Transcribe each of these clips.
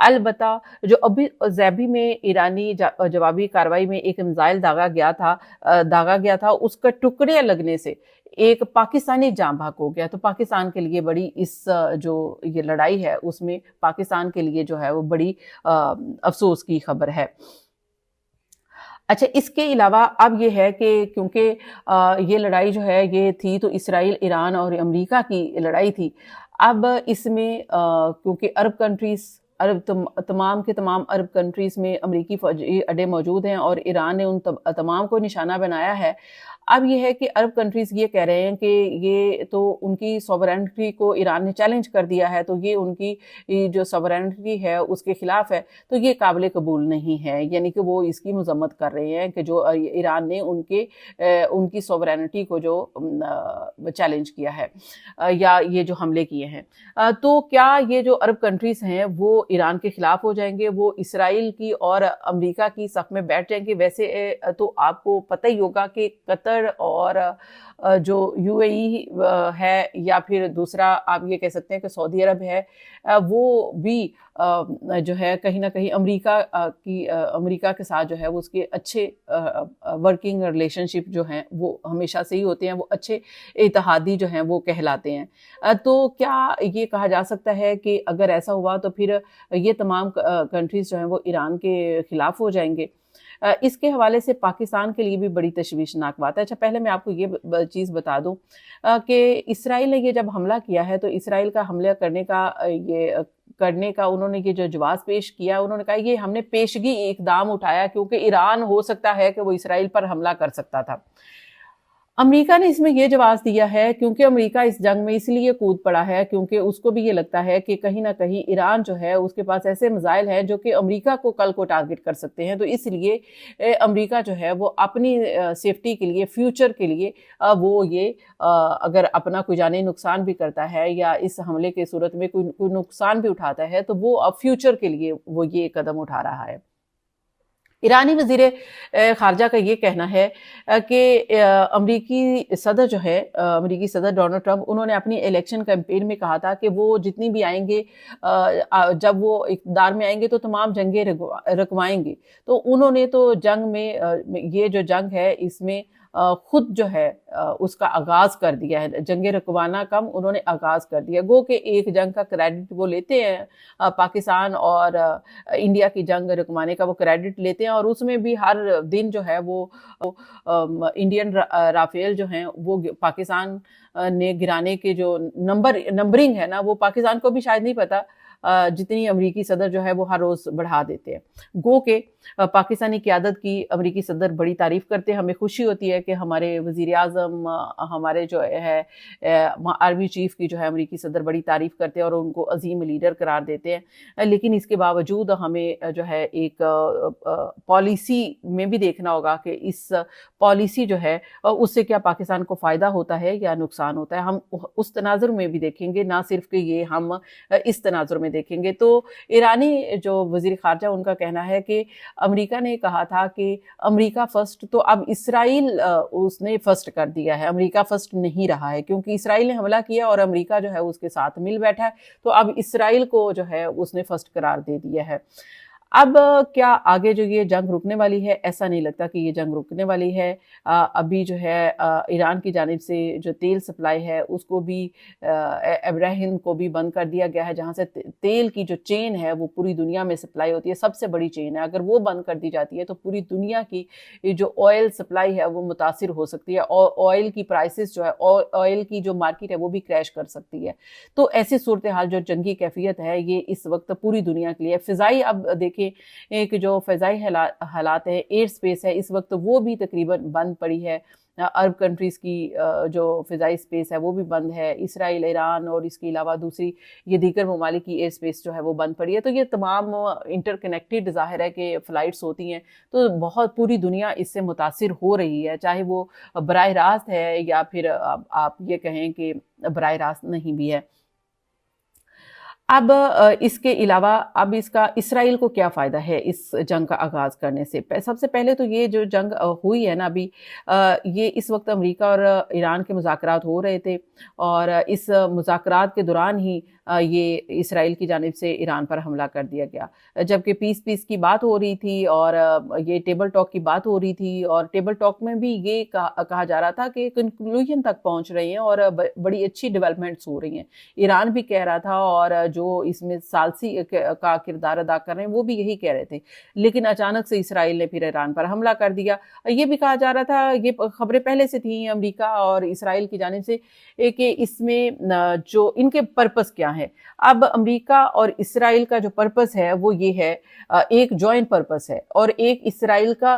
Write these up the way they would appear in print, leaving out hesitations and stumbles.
البتہ جو ابھی زیبی میں ایرانی جوابی کارروائی میں ایک میزائل داغا گیا تھا، اس کا ٹکڑے لگنے سے ایک پاکستانی جاں بحق ہو گیا. تو پاکستان کے لیے بڑی جو یہ لڑائی ہے اس میں پاکستان کے لیے جو ہے وہ بڑی افسوس کی خبر ہے. اچھا، اس کے علاوہ اب یہ ہے کہ کیونکہ یہ لڑائی جو ہے یہ تھی تو اسرائیل، ایران اور امریکہ کی لڑائی تھی. اب اس میں کیونکہ تمام کے تمام عرب کنٹریز میں امریکی فوجی اڈے موجود ہیں اور ایران نے ان تمام کو نشانہ بنایا ہے. اب یہ ہے کہ عرب کنٹریز یہ کہہ رہے ہیں کہ یہ تو ان کی سوورینٹی کو ایران نے چیلنج کر دیا ہے، تو یہ ان کی جو سوورینٹی ہے اس کے خلاف ہے، تو یہ قابل قبول نہیں ہے. یعنی کہ وہ اس کی مذمت کر رہے ہیں کہ جو ایران نے ان کی سوورینٹی کو جو چیلنج کیا ہے یا یہ جو حملے کیے ہیں. تو کیا یہ جو عرب کنٹریز ہیں وہ ایران کے خلاف ہو جائیں گے، وہ اسرائیل کی اور امریکہ کی صف میں بیٹھ جائیں گے؟ ویسے تو آپ کو پتہ ہی ہوگا کہ قطر اور جو یو اے ای ہے یا پھر دوسرا آپ یہ کہہ سکتے ہیں کہ سعودی عرب ہے، وہ بھی جو ہے کہیں نہ کہیں امریکہ کے ساتھ جو ہے وہ اس کے اچھے ورکنگ ریلیشن شپ جو ہیں وہ ہمیشہ سے ہی ہوتے ہیں، وہ اچھے اتحادی جو ہیں وہ کہلاتے ہیں. تو کیا یہ کہا جا سکتا ہے کہ اگر ایسا ہوا تو پھر یہ تمام کنٹریز جو ہیں وہ ایران کے خلاف ہو جائیں گے؟ اس کے حوالے سے پاکستان کے لیے بھی بڑی تشویشناک بات ہے. اچھا، پہلے میں آپ کو یہ چیز بتا دوں کہ اسرائیل نے یہ جب حملہ کیا ہے تو اسرائیل کا حملہ کرنے کا انہوں نے یہ جو جواز پیش کیا، انہوں نے کہا یہ ہم نے پیشگی اقدام اٹھایا کیونکہ ایران ہو سکتا ہے کہ وہ اسرائیل پر حملہ کر سکتا تھا. امریکہ نے اس میں یہ جواز دیا ہے کیونکہ امریکہ اس جنگ میں اس لیے کود پڑا ہے کیونکہ اس کو بھی یہ لگتا ہے کہ کہیں نہ کہیں ایران جو ہے اس کے پاس ایسے میزائل ہیں جو کہ امریکہ کو کل کو ٹارگٹ کر سکتے ہیں. تو اس لیے امریکہ جو ہے وہ اپنی سیفٹی کے لیے، فیوچر کے لیے وہ یہ اگر اپنا کوئی جانی نقصان بھی کرتا ہے یا اس حملے کے صورت میں کوئی نقصان بھی اٹھاتا ہے تو وہ اب فیوچر کے لیے وہ یہ قدم اٹھا رہا ہے. ایرانی وزیر خارجہ کا یہ کہنا ہے کہ امریکی صدر ڈونلڈ ٹرمپ، انہوں نے اپنی الیکشن کیمپین میں کہا تھا کہ وہ جتنی بھی آئیں گے، جب وہ اقتدار میں آئیں گے تو تمام جنگیں رکوائیں گے. تو انہوں نے تو جنگ میں یہ جو جنگ ہے اس میں خود جو ہے اس کا آغاز کر دیا ہے. جنگ رکوانا کم، انہوں نے آغاز کر دیا. گو کہ ایک جنگ کا کریڈٹ وہ لیتے ہیں، پاکستان اور انڈیا کی جنگ رکوانے کا وہ کریڈٹ لیتے ہیں، اور اس میں بھی ہر دن جو ہے وہ انڈین رافیل جو ہیں وہ پاکستان نے گرانے کے جو نمبرنگ ہے نا، وہ پاکستان کو بھی شاید نہیں پتا جتنی امریکی صدر جو ہے وہ ہر روز بڑھا دیتے ہیں. گو کہ پاکستانی قیادت کی امریکی صدر بڑی تعریف کرتے ہیں. ہمیں خوشی ہوتی ہے کہ ہمارے وزیر اعظم، ہمارے جو ہے آرمی چیف کی جو ہے امریکی صدر بڑی تعریف کرتے ہیں اور ان کو عظیم لیڈر قرار دیتے ہیں. لیکن اس کے باوجود ہمیں جو ہے ایک پالیسی میں بھی دیکھنا ہوگا کہ اس پالیسی جو ہے اس سے کیا پاکستان کو فائدہ ہوتا ہے یا نقصان ہوتا ہے. ہم اس تناظر میں بھی دیکھیں گے، نہ صرف کہ یہ ہم اس تناظر میں دیکھیں گے. تو ایرانی جو وزیر خارجہ، ان کا کہنا ہے کہ امریکہ نے کہا تھا کہ امریکہ فرسٹ، تو اب اسرائیل اس نے فرسٹ کر دیا ہے. امریکہ فرسٹ نہیں رہا ہے کیونکہ اسرائیل نے حملہ کیا اور امریکہ جو ہے اس کے ساتھ مل بیٹھا ہے، تو اب اسرائیل کو جو ہے اس نے فرسٹ قرار دے دیا ہے. اب کیا آگے جو یہ جنگ رکنے والی ہے؟ ایسا نہیں لگتا کہ یہ جنگ رکنے والی ہے. ابھی جو ہے ایران کی جانب سے جو تیل سپلائی ہے اس کو بھی ابراہیم کو بھی بند کر دیا گیا ہے، جہاں سے تیل کی جو چین ہے وہ پوری دنیا میں سپلائی ہوتی ہے، سب سے بڑی چین ہے. اگر وہ بند کر دی جاتی ہے تو پوری دنیا کی جو آئل سپلائی ہے وہ متاثر ہو سکتی ہے، اور آئل کی پرائسز جو ہے، آئل کی جو مارکیٹ ہے وہ بھی کریش کر سکتی ہے. تو ایسی صورتحال جو جنگی کیفیت ہے یہ اس وقت پوری دنیا کے لیے فضائی، اب دیکھیں ایک جو فضائی حالات ہے، ایئر سپیس ہے، اس وقت وہ بھی تقریباً بند پڑی ہے. عرب کنٹریز کی جو فضائی سپیس ہے وہ بھی بند ہے. اسرائیل، ایران اور اس کے علاوہ دوسری یہ دیگر ممالک کی ایئر سپیس جو ہے وہ بند پڑی ہے. تو یہ تمام انٹر کنیکٹڈ ظاہر ہے کہ فلائٹس ہوتی ہیں، تو بہت پوری دنیا اس سے متاثر ہو رہی ہے، چاہے وہ براہ راست ہے یا پھر آپ یہ کہیں کہ براہ راست نہیں بھی ہے. اب اس کے علاوہ اب اس کا اسرائیل کو کیا فائدہ ہے اس جنگ کا آغاز کرنے سے؟ سب سے پہلے تو یہ جو جنگ ہوئی ہے نا ابھی، یہ اس وقت امریکہ اور ایران کے مذاکرات ہو رہے تھے، اور اس مذاکرات کے دوران ہی یہ اسرائیل کی جانب سے ایران پر حملہ کر دیا گیا، جبکہ پیس کی بات ہو رہی تھی اور یہ ٹیبل ٹاک کی بات ہو رہی تھی، اور ٹیبل ٹاک میں بھی یہ کہا جا رہا تھا کہ کنکلوژن تک پہنچ رہی ہیں اور بڑی اچھی ڈیولپمنٹس ہو رہی ہیں، ایران بھی کہہ رہا تھا اور جو اس میں ثالثی کا کردار ادا کر رہے ہیں وہ بھی یہی کہہ رہے تھے، لیکن اچانک سے اسرائیل نے پھر ایران پر حملہ کر دیا۔ یہ بھی کہا جا رہا تھا، یہ خبریں پہلے سے تھیں امریکہ اور اسرائیل کی جانب سے، کہ اس میں جو ان کے پرپس کیا ہے۔ اب امریکہ اور اسرائیل کا جو پرپس ہے وہ یہ ہے، ایک جوائنٹ پرپس ہے اور ایک اسرائیل کا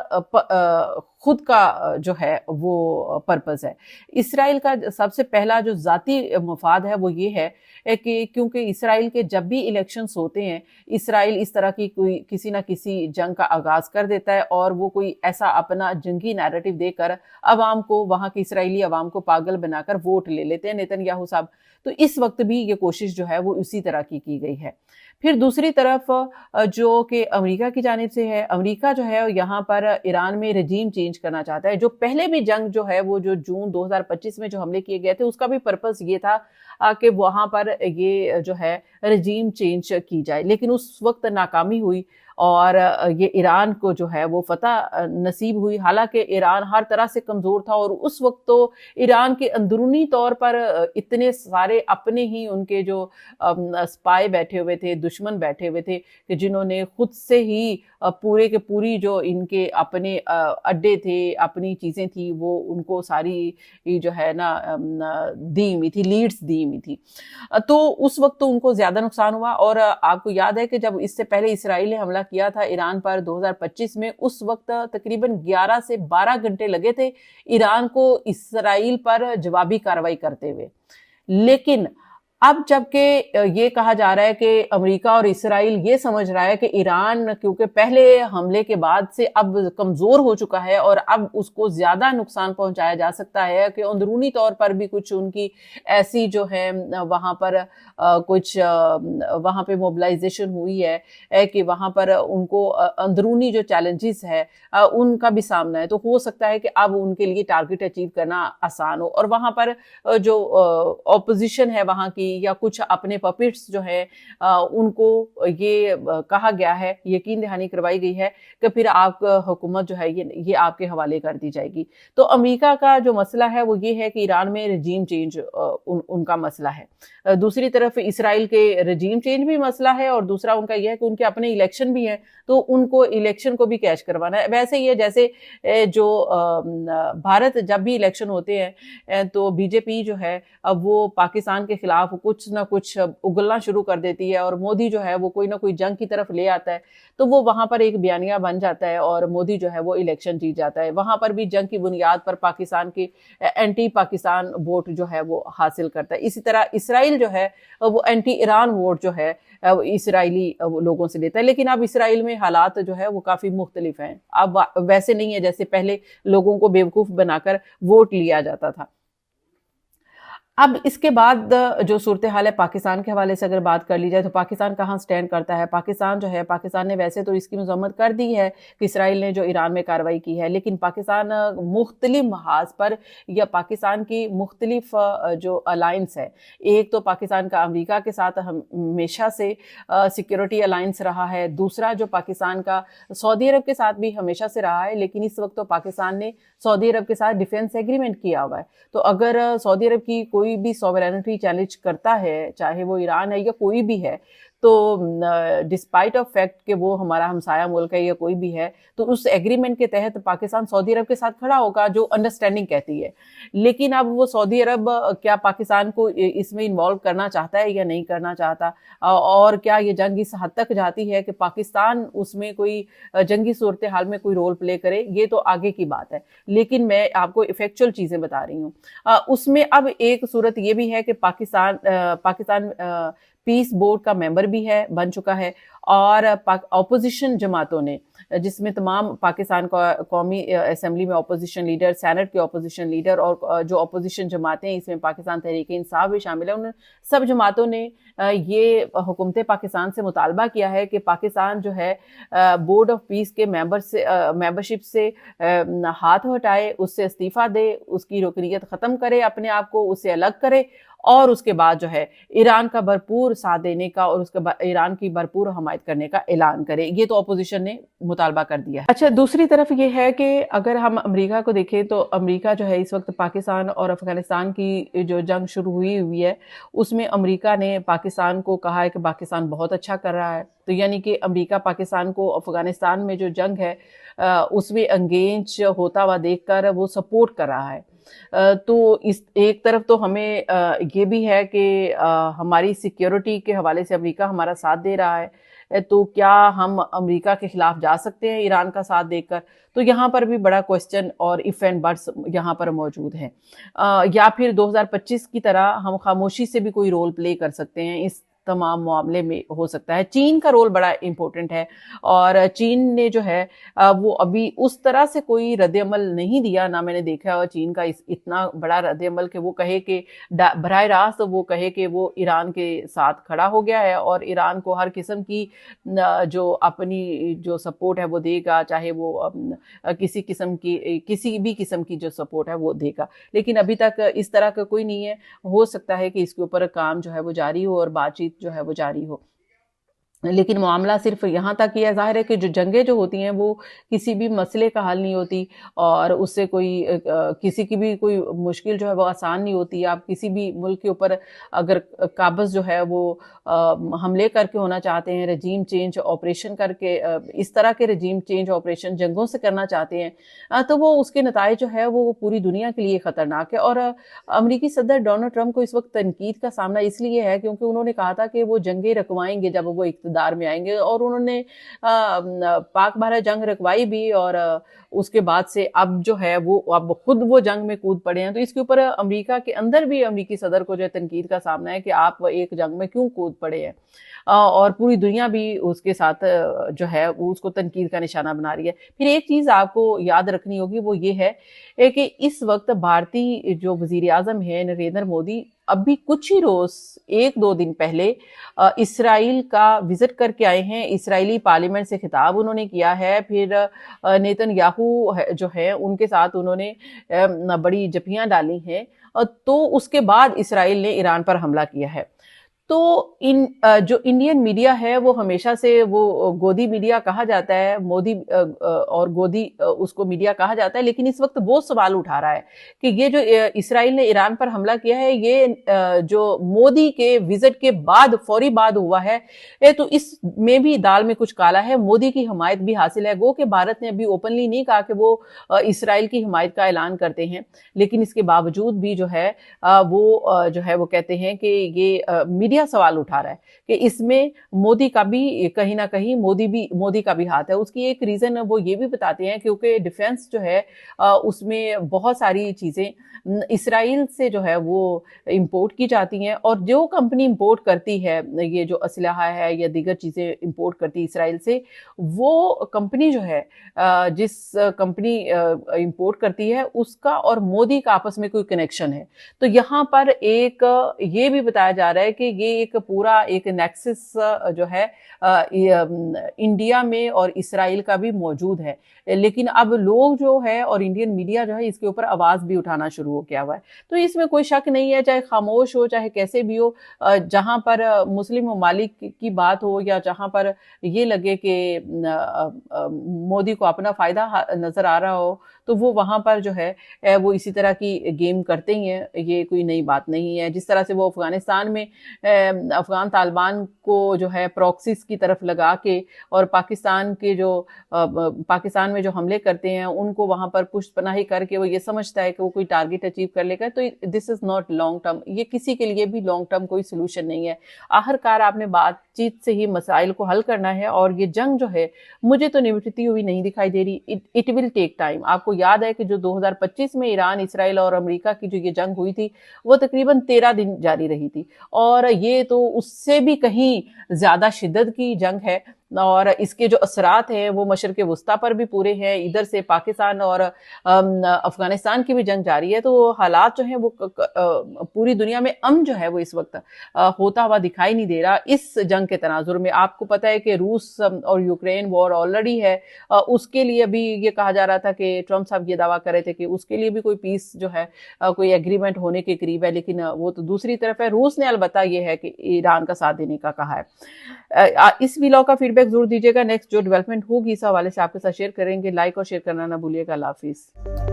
خود کا جو ہے وہ پرپس ہے۔ اسرائیل کا سب سے پہلا جو ذاتی مفاد ہے وہ یہ ہے کہ کیونکہ اسرائیل کے جب بھی الیکشنز ہوتے ہیں، اسرائیل اس طرح کی کوئی کسی نہ کسی جنگ کا آغاز کر دیتا ہے اور وہ کوئی ایسا اپنا جنگی نیریٹو دے کر عوام کو، وہاں کی اسرائیلی عوام کو پاگل بنا کر ووٹ لے لیتے ہیں نیتن یاہو صاحب۔ تو اس وقت بھی یہ کوشش جو ہے وہ اسی طرح کی گئی ہے۔ پھر دوسری طرف جو کہ امریکہ کی جانب سے ہے، امریکہ جو ہے یہاں پر ایران میں رجیم چینج کرنا چاہتا ہے۔ جو پہلے بھی جنگ جو ہے وہ جو جون 2025 میں جو حملے کیے گئے تھے، اس کا بھی پرپس یہ تھا کہ وہاں پر یہ جو ہے رجیم چینج کی جائے، لیکن اس وقت ناکامی ہوئی اور یہ ایران کو جو ہے وہ فتح نصیب ہوئی، حالانکہ ایران ہر طرح سے کمزور تھا اور اس وقت تو ایران کے اندرونی طور پر اتنے سارے اپنے ہی ان کے جو اسپائی بیٹھے ہوئے تھے، دشمن بیٹھے ہوئے تھے کہ جنہوں نے خود سے ہی پورے کے پوری جو ان کے اپنے اڈے تھے، اپنی چیزیں تھی، وہ ان کو ساری جو ہے نا دی ہوئی تھی، لیڈز دی ہوئی تھی۔ تو اس وقت تو ان کو زیادہ نقصان ہوا، اور آپ کو یاد ہے کہ جب اس سے پہلے اسرائیل نے حملہ کیا تھا ایران پر 2025 میں، اس وقت تقریباً 11 سے 12 گھنٹے لگے تھے ایران کو اسرائیل پر جوابی کارروائی کرتے ہوئے۔ لیکن اب جب کہ یہ کہا جا رہا ہے کہ امریکہ اور اسرائیل یہ سمجھ رہا ہے کہ ایران کیونکہ پہلے حملے کے بعد سے اب کمزور ہو چکا ہے اور اب اس کو زیادہ نقصان پہنچایا جا سکتا ہے، کہ اندرونی طور پر بھی کچھ ان کی ایسی جو ہے وہاں پر کچھ وہاں پہ موبلائزیشن ہوئی ہے کہ وہاں پر ان کو اندرونی جو چیلنجز ہے ان کا بھی سامنا ہے، تو ہو سکتا ہے کہ اب ان کے لیے ٹارگٹ اچیو کرنا آسان ہو، اور وہاں پر جو اپوزیشن ہے وہاں کی یا کچھ اپنے پپٹس جو ہیں ان کو یہ کہا گیا ہے، یقین دہانی کروائی گئی ہے کہ پھر آپ حکومت جو ہے یہ آپ کے حوالے کر دی جائے گی۔ تو امریکہ کا جو مسئلہ ہے وہ یہ ہے کہ ایران میں رجیم چینج ان کا مسئلہ ہے، دوسری طرف اسرائیل کے رجیم چینج بھی مسئلہ ہے، اور دوسرا ان کا یہ ہے کہ ان کے اپنے الیکشن بھی ہیں، تو ان کو الیکشن کو بھی کیش کروانا ہے۔ ویسے یہ جیسے جو بھارت جب بھی الیکشن ہوتے ہیں تو بی جے پی جو ہے اب وہ پاکستان کے خلاف کچھ نہ کچھ اگلنا شروع کر دیتی ہے، اور مودی جو ہے وہ کوئی نہ کوئی جنگ کی طرف لے آتا ہے، تو وہ وہاں پر ایک بیانیہ بن جاتا ہے اور مودی جو ہے وہ الیکشن جیت جاتا ہے۔ وہاں پر بھی جنگ کی بنیاد پر پاکستان کے اینٹی پاکستان ووٹ جو ہے وہ حاصل کرتا ہے۔ اسی طرح اسرائیل جو ہے وہ اینٹی ایران ووٹ جو ہے اسرائیلی لوگوں سے لیتا ہے، لیکن اب اسرائیل میں حالات جو ہے وہ کافی مختلف ہیں، اب ویسے نہیں ہے جیسے پہلے لوگوں کو بیوقوف بنا کر ووٹ لیا جاتا تھا۔ اب اس کے بعد جو صورتحال ہے پاکستان کے حوالے سے اگر بات کر لی جائے تو پاکستان کہاں سٹینڈ کرتا ہے؟ پاکستان جو ہے، پاکستان نے ویسے تو اس کی مذمت کر دی ہے کہ اسرائیل نے جو ایران میں کارروائی کی ہے، لیکن پاکستان مختلف محاذ پر یا پاکستان کی مختلف جو الائنس ہے، ایک تو پاکستان کا امریکہ کے ساتھ ہمیشہ سے سیکیورٹی الائنس رہا ہے، دوسرا جو پاکستان کا سعودی عرب کے ساتھ بھی ہمیشہ سے رہا ہے، لیکن اس وقت تو پاکستان نے سعودی عرب کے ساتھ ڈیفینس ایگریمنٹ کیا ہوا ہے، تو اگر سعودی عرب کی کوئی بھی سوورینٹی چیلنج کرتا ہے، چاہے وہ ایران ہے یا کوئی بھی ہے، تو ڈسپائٹ آف فیکٹ کہ وہ ہمارا ہمسایہ ملک ہے یا کوئی بھی ہے، تو اس ایگریمنٹ کے تحت پاکستان سعودی عرب کے ساتھ کھڑا ہوگا جو انڈرسٹینڈنگ کہتی ہے۔ لیکن اب وہ سعودی عرب کیا پاکستان کو اس میں انوالو کرنا چاہتا ہے یا نہیں کرنا چاہتا، اور کیا یہ جنگ اس حد تک جاتی ہے کہ پاکستان اس میں کوئی جنگی صورتحال میں کوئی رول پلے کرے، یہ تو آگے کی بات ہے، لیکن میں آپ کو ایفیکچوئل چیزیں بتا رہی ہوں۔ اس میں اب ایک صورت یہ بھی ہے کہ پاکستان پیس بورڈ کا ممبر بھی ہے، بن چکا ہے، اور اپوزیشن جماعتوں نے، جس میں تمام پاکستان قومی اسمبلی میں اپوزیشن لیڈر، سینٹ کے اپوزیشن لیڈر، اور جو اپوزیشن جماعتیں ہیں اس میں پاکستان تحریک انصاف بھی شامل ہے، ان سب جماعتوں نے یہ حکومت پاکستان سے مطالبہ کیا ہے کہ پاکستان جو ہے بورڈ آف پیس کے ممبرشپ سے ہاتھ ہٹائے، اس سے استعفیٰ دے، اس کی رکنیت ختم کرے، اپنے آپ کو اس سے الگ کرے، اور اس کے بعد جو ہے ایران کا بھرپور ساتھ دینے کا اور اس کے بعد ایران کی بھرپور حمایت کرنے کا اعلان کرے. یہ تو اپوزیشن نے مطالبہ کر دیا ہے. اچھا، دوسری طرف یہ ہے کہ اگر ہم امریکہ کو دیکھیں تو امریکہ جو ہے اس وقت پاکستان اور افغانستان کی جو جنگ شروع ہوئی ہے اس میں امریکہ نے پاکستان کو کہا ہے کہ پاکستان بہت اچھا کر رہا ہے. تو یعنی کہ امریکہ پاکستان کو افغانستان میں جو جنگ ہے اس میں انگیج ہوتا ہوا دیکھ کر وہ سپورٹ کر رہا ہے. تو اس ایک طرف تو ہمیں یہ بھی ہے کہ ہماری سیکیورٹی کے حوالے سے امریکہ ہمارا ساتھ دے رہا ہے. تو کیا ہم امریکہ کے خلاف جا سکتے ہیں ایران کا ساتھ دے کر؟ تو یہاں پر بھی بڑا کوسچن اور ایف اینڈ بٹس یہاں پر موجود ہیں. یا پھر 2025 کی طرح ہم خاموشی سے بھی کوئی رول پلے کر سکتے ہیں اس تمام معاملے میں. ہو سکتا ہے چین کا رول بڑا امپورٹنٹ ہے اور چین نے جو ہے وہ ابھی اس طرح سے کوئی رد عمل نہیں دیا. نہ میں نے دیکھا ہے چین کا اتنا بڑا رد عمل کہ وہ کہے کہ براہ راست وہ کہے کہ وہ ایران کے ساتھ کھڑا ہو گیا ہے اور ایران کو ہر قسم کی جو اپنی جو سپورٹ ہے وہ دے گا, چاہے وہ کسی بھی قسم کی جو سپورٹ ہے وہ دے گا. لیکن ابھی تک اس طرح کا کوئی نہیں ہے. ہو سکتا ہے کہ اس کے اوپر کام جو ہے وہ جاری ہو اور بات چیت جو ہے وہ جاری ہو. لیکن معاملہ صرف یہاں تک یہ ظاہر ہے کہ جو جنگیں جو ہوتی ہیں وہ کسی بھی مسئلے کا حل نہیں ہوتی اور اس سے کوئی کسی کی بھی کوئی مشکل جو ہے وہ آسان نہیں ہوتی. آپ کسی بھی ملک کے اوپر اگر قابض جو ہے وہ حملے کر کے ہونا چاہتے ہیں, رجیم چینج آپریشن کر کے, اس طرح کے رجیم چینج آپریشن جنگوں سے کرنا چاہتے ہیں, تو وہ اس کے نتائج جو ہے وہ پوری دنیا کے لیے خطرناک ہے. اور امریکی صدر ڈونلڈ ٹرمپ کو اس وقت تنقید کا سامنا اس لیے ہے کیونکہ انہوں نے کہا تھا کہ وہ جنگیں رکوائیں گے جب وہ اقتدار میں آئیں گے, اور انہوں نے پاک بھارت جنگ رکوائی بھی اور اس کے بعد سے اب جو ہے وہ اب خود وہ جنگ میں کود پڑے ہیں. تو اس کے اوپر امریکہ کے اندر بھی امریکی صدر کو جو ہے تنقید کا سامنا ہے کہ آپ ایک جنگ میں کیوں کود پڑے ہیں, اور پوری دنیا بھی اس کے ساتھ جو ہے اس کو تنقید کا نشانہ بنا رہی ہے. پھر ایک چیز آپ کو یاد رکھنی ہوگی وہ یہ ہے کہ اس وقت بھارتی جو وزیر اعظم ہے نریندر مودی ابھی کچھ ہی روز 1-2 دن پہلے اسرائیل کا وزٹ کر کے آئے ہیں. اسرائیلی پارلیمنٹ سے خطاب انہوں نے کیا ہے. پھر نیتن یاہو جو ہے ان کے ساتھ انہوں نے بڑی جپیاں ڈالی ہیں, تو اس کے بعد اسرائیل نے ایران پر حملہ کیا ہے. تو جو انڈین میڈیا ہے وہ ہمیشہ سے وہ گودی میڈیا کہا جاتا ہے, مودی اور گودی اس کو میڈیا کہا جاتا ہے, لیکن اس وقت وہ سوال اٹھا رہا ہے کہ یہ جو اسرائیل نے ایران پر حملہ کیا ہے یہ جو مودی کے وزٹ کے بعد فوری بعد ہوا ہے, تو اس میں بھی دال میں کچھ کالا ہے. مودی کی حمایت بھی حاصل ہے, گو کہ بھارت نے ابھی اوپنلی نہیں کہا کہ وہ اسرائیل کی حمایت کا اعلان کرتے ہیں, لیکن اس کے باوجود بھی جو ہے وہ کہتے ہیں کہ یہ میڈیا سوال اٹھا رہا ہے کہ اس میں مودی کا بھی کہیں نہ کہیں مودی کا بھی ہاتھ ہے. اس کی ایک ریزن وہ یہ بھی بتاتے ہیں کیونکہ ڈیفنس جو ہے اس میں بہت ساری چیزیں اسرائیل سے جو ہے وہ امپورٹ کی جاتی ہیں, اور جو کمپنی امپورٹ کرتی ہے یہ جو اسلحہ ہے یا دیگر چیزیں امپورٹ کرتی ہے اسرائیل سے, وہ کمپنی جو ہے جس کمپنی امپورٹ کرتی ہے اس کا اور مودی کا آپس میں کوئی کنیکشن ہے. تو یہاں پر ایک یہ بھی بتایا جا رہا ہے کہ یہ ایک پورا ایک نیکسس جو ہے انڈیا میں اور اسرائیل کا بھی موجود ہے. لیکن اب لوگ جو ہے اور انڈین میڈیا جو ہے اس کے اوپر آواز بھی اٹھانا شروع ہو گیا ہوا ہے. تو اس میں کوئی شک نہیں ہے, چاہے خاموش ہو چاہے کیسے بھی ہو, جہاں پر مسلم ممالک کی بات ہو یا جہاں پر یہ لگے کہ مودی کو اپنا فائدہ نظر آ رہا ہو, تو وہ وہاں پر جو ہے وہ اسی طرح کی گیم کرتے ہی ہیں. یہ کوئی نئی بات نہیں ہے. جس طرح سے وہ افغانستان میں افغان طالبان کو جو ہے پروکسیز کی طرف لگا کے اور پاکستان میں جو حملے کرتے ہیں ان کو وہاں پر پشت پناہی کر کے وہ یہ سمجھتا ہے کہ وہ کوئی ٹارگٹ اچیو کر لے گا, تو دس از ناٹ لانگ ٹرم. یہ کسی کے لیے بھی لانگ ٹرم کوئی سلوشن نہیں ہے. آخرکار آپ نے بات چیت سے ہی مسائل کو حل کرنا ہے, اور یہ جنگ جو ہے مجھے تو نمٹتی ہوئی نہیں دکھائی دے رہی. It will take time. آپ کو یاد ہے کہ جو 2025 میں ایران اسرائیل اور امریکہ کی جو یہ جنگ ہوئی تھی وہ تقریباً 13 دن جاری رہی تھی, اور یہ تو اس سے بھی کہیں زیادہ شدت کی جنگ ہے. اور اس کے جو اثرات ہیں وہ مشرق وسطیٰ پر بھی پورے ہیں، ادھر سے پاکستان اور افغانستان کی بھی جنگ جاری ہے، تو حالات جو ہیں وہ پوری دنیا میں امن جو ہے وہ اس وقت ہوتا ہوا دکھائی نہیں دے رہا اس جنگ کے تناظر میں۔ آپ کو پتہ ہے کہ روس اور یوکرین وار آلریڈی ہے، اس کے لیے بھی یہ کہا جا رہا تھا کہ ٹرمپ صاحب یہ دعویٰ کر رہے تھے کہ اس کے لیے بھی کوئی پیس جو ہے کوئی ایگریمنٹ ہونے کے قریب ہے، لیکن وہ تو دوسری طرف ہے۔ روس نے البتہ یہ ہے کہ ایران کا ساتھ دینے کا کہا ہے۔ اس ویلاگ کا فیڈ بیک ضرور دیجیے گا، نیکسٹ جو ڈیولپمنٹ ہوگی اس حوالے سے آپ کے ساتھ شیئر کریں گے۔ لائک اور شیئر کرنا نہ بھولیے گا۔ اللہ حافظ۔